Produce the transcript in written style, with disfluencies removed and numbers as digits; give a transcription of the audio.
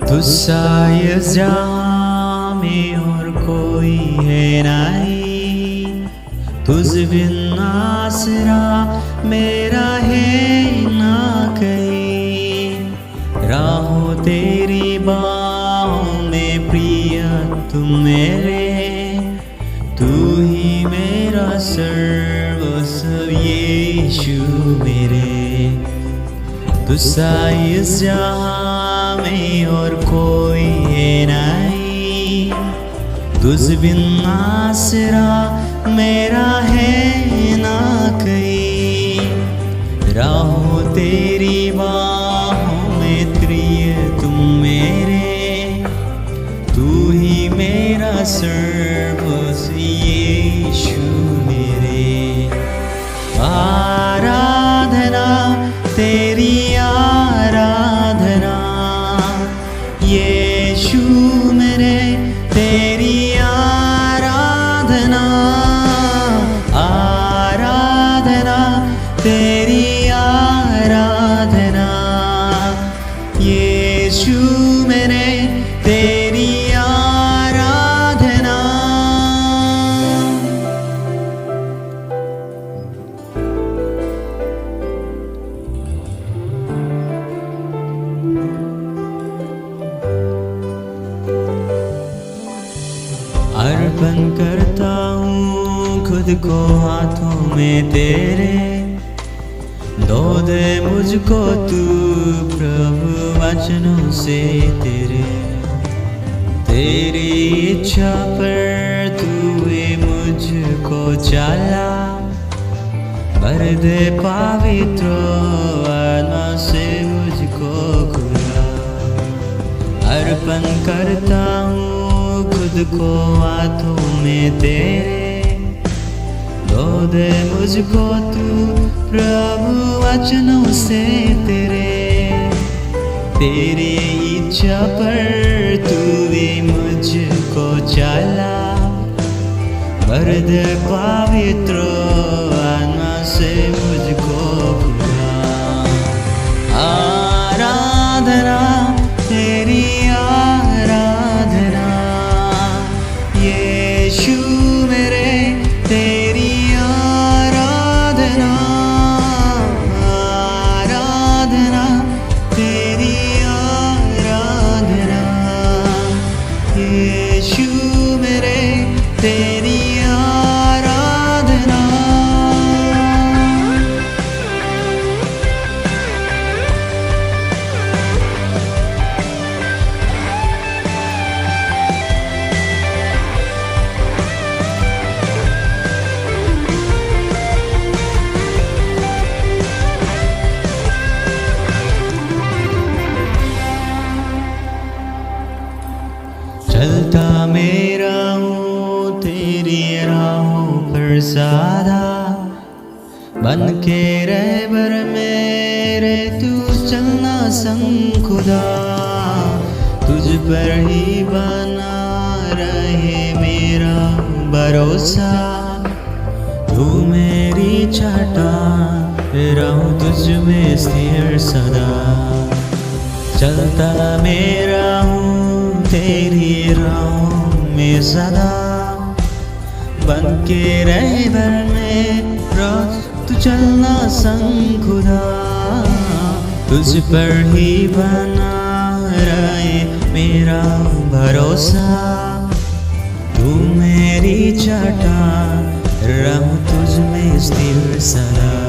तुझसा इस जहां में और कोई है नहीं, तुझ बिन आसरा मेरा है ना कहीं। राहों तेरी बाहों में प्रिय तुम मेरे, तू ही मेरा सर्वस्व यीशु मेरे। तुझसा इस जहां में और कोई है नहीं, तुझ बिन आसरा मेरा है ना कहीं। राहों तेरी बाहों में प्रिय तुम मेरे, तू ही मेरा सर्वस्व यीशु मेरे। आराधना तेरी आराधना यीशु मेरे, तेरी आराधना। आराधना तेरी आराधना यीशु मेरे, तेरी आराधना। अर्पण करता हूँ खुद को हाथों में तेरे, धो दे मुझको तू प्रभु वचनों से तेरे। तेरी इच्छा पर तूने मुझको चला, भर दे पवित्र आत्मा से मुझको खुला। अर्पण करता हूँ खुद को हाथों में तेरे, धो दे मुझको तू प्रभु वचनों से तेरे। तेरी इच्छा पर तूने मुझको चला, भर दे पवित्र आत्मा से मुझको खुला। आराधना तेरी आराधना यीशु मेरे, तेरी आराधना। आराधना तेरी आराधना यीशु मेरे, तेरी आराधना। चलता मेरा हूँ तेरी राहों पर सादा, बन के रहबर मेरे तू चलना संग खुदा। तुझ पर ही बना रहे मेरा भरोसा, तू मेरी चट्टान रहूं तुझ में स्थिर सदा। चलता मेरा हूँ तेरी राहों में सदा, बन के रहबर में रोज तू चलना संग खुदा। तुझ पर ही बना रहे मेरा भरोसा, तू मेरी चट्टान रहूं तुझ में स्थिर सदा।